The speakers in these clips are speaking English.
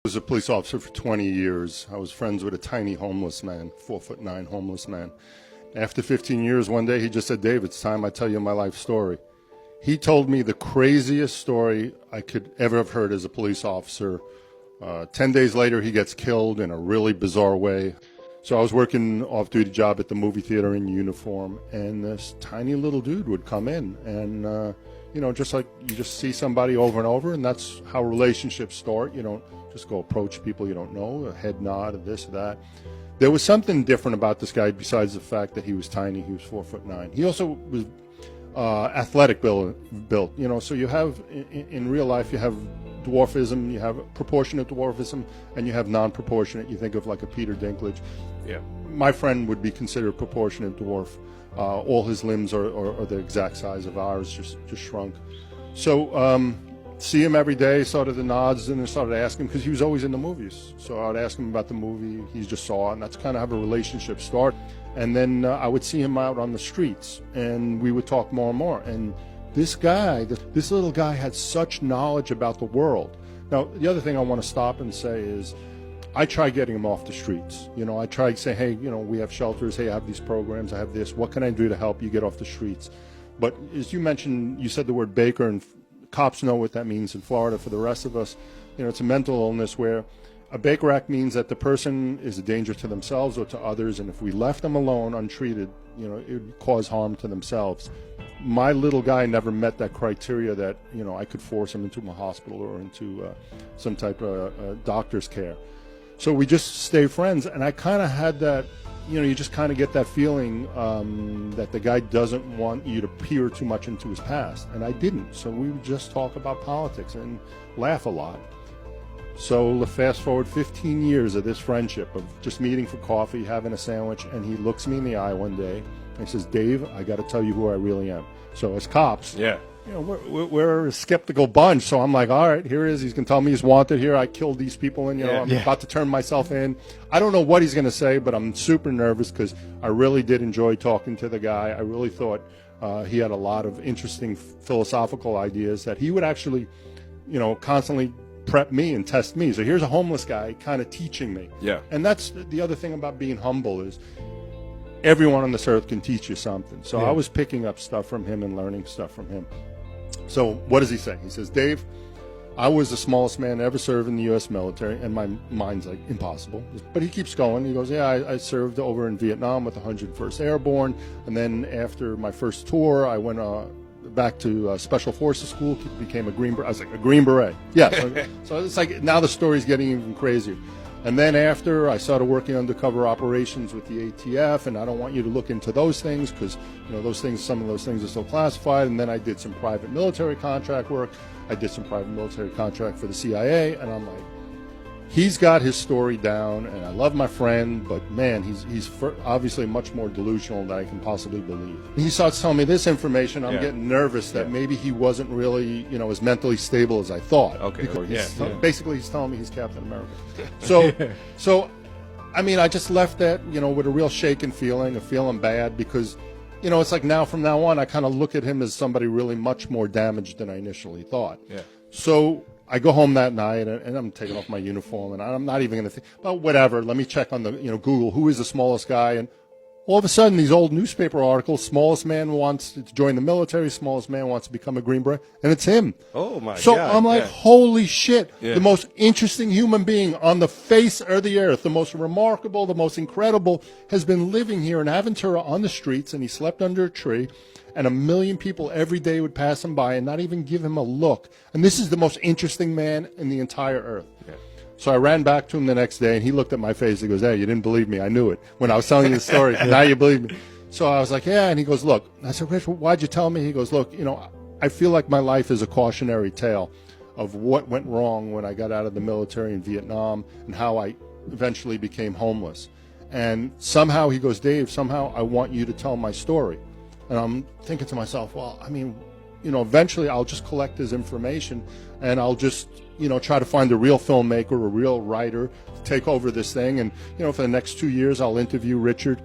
I was a police officer for 20 years. I was friends with a tiny homeless man, 4'9" homeless man. After 15 years, one day he just said, "Dave, it's time I tell you my life story." He told me the craziest story I could ever have heard as a police officer. 10 days later, he gets killed in a really bizarre way. So I was working off-duty job at the movie theater in uniform, and this tiny little dude would come in, and just like you just see somebody over and over, and that's how relationships start. You don't just go approach people you don't know, a head nod, or this or that. There was something different about this guy besides the fact that he was tiny. He was 4'9". He also was athletic built. So you have in real life, you have dwarfism, you have proportionate dwarfism, and you have non-proportionate. You think of like a Peter Dinklage. Yeah. My friend would be considered proportionate dwarf. All his limbs are the exact size of ours, just shrunk. So see him every day, started the nods, and then started asking, because he was always in the movies. So I would ask him about the movie he just saw, and that's kind of how a relationship started. And then I would see him out on the streets, and we would talk more and more. And this guy, this little guy, had such knowledge about the world. Now, the other thing I want to stop and say is, I try getting him off the streets. I try to say, hey, we have shelters. Hey, I have these programs. I have this. What can I do to help you get off the streets? But as you mentioned, you said the word Baker, and cops know what that means in Florida. For the rest of us, it's a mental illness where a Baker Act means that the person is a danger to themselves or to others, and if we left them alone, untreated, it would cause harm to themselves. My little guy never met that criteria that, I could force him into a hospital or into some type of doctor's care. So we just stay friends, and I kind of had that, you just kind of get that feeling that the guy doesn't want you to peer too much into his past, and I didn't. So we would just talk about politics and laugh a lot. So fast forward 15 years of this friendship, of just meeting for coffee, having a sandwich, and he looks me in the eye one day, and he says, "Dave, I got to tell you who I really am." So as cops, yeah. We're a skeptical bunch, so I'm like, all right, here he is. He's going to tell me he's wanted here. I killed these people, and I'm about to turn myself in. I don't know what he's going to say, but I'm super nervous because I really did enjoy talking to the guy. I really thought he had a lot of interesting philosophical ideas that he would actually, constantly prep me and test me. So here's a homeless guy kind of teaching me. Yeah. And that's the other thing about being humble is everyone on this earth can teach you something. So I was picking up stuff from him and learning stuff from him. So what does he say? He says, "Dave, I was the smallest man to ever serve in the U.S. military," and my mind's like, impossible. But he keeps going. He goes, "Yeah, I served over in Vietnam with the 101st Airborne, and then after my first tour, I went back to Special Forces School, became a Green Beret." I was like, "A Green Beret?" Yeah. So it's like now the story's getting even crazier. And then after, I started working undercover operations with the ATF, and I don't want you to look into those things because, some of those things are still classified. And then I did some private military contract work. I did some private military contract for the CIA, and I'm like, he's got his story down, and I love my friend, but man, he's obviously much more delusional than I can possibly believe. He starts telling me this information. I'm getting nervous that maybe he wasn't really, as mentally stable as I thought. Okay. Basically, he's telling me he's Captain America. So, I mean, I just left that, with a real shaken feeling, of feeling bad because, it's like from now on, I kind of look at him as somebody really much more damaged than I initially thought. Yeah. So I go home that night, and I'm taking off my uniform, and I'm not even going to think, well, whatever, let me check on the, Google, who is the smallest guy, and all of a sudden, these old newspaper articles, smallest man wants to join the military, smallest man wants to become a Green Beret, and it's him. Oh, my God. So I'm like, holy shit, the most interesting human being on the face of the earth, the most remarkable, the most incredible, has been living here in Aventura on the streets, and he slept under a tree, and 1 million people every day would pass him by and not even give him a look. And this is the most interesting man in the entire earth. Yeah. So I ran back to him the next day, and he looked at my face. He goes, "Hey, you didn't believe me. I knew it when I was telling you the story. Now you believe me." So I was like, "Yeah." And he goes, "Look." I said, "Rich, why'd you tell me?" He goes, "Look, I feel like my life is a cautionary tale of what went wrong when I got out of the military in Vietnam and how I eventually became homeless. And somehow," he goes, "Dave, somehow I want you to tell my story." And I'm thinking to myself, well, I mean, eventually I'll just collect his information and I'll just, try to find a real filmmaker, a real writer to take over this thing. And, for the next 2 years, I'll interview Richard.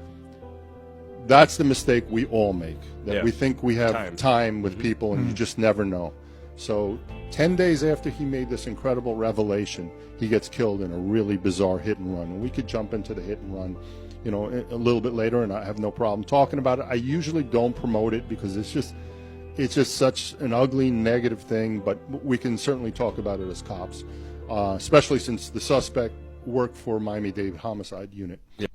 That's the mistake we all make, that we think we have time with people, and you just never know. So 10 days after he made this incredible revelation, he gets killed in a really bizarre hit and run. And we could jump into the hit and run, you know, a little bit later, and I have no problem talking about it. I usually don't promote it because it's just such an ugly, negative thing, but we can certainly talk about it as cops, especially since the suspect worked for Miami-Dade Homicide Unit. Yeah.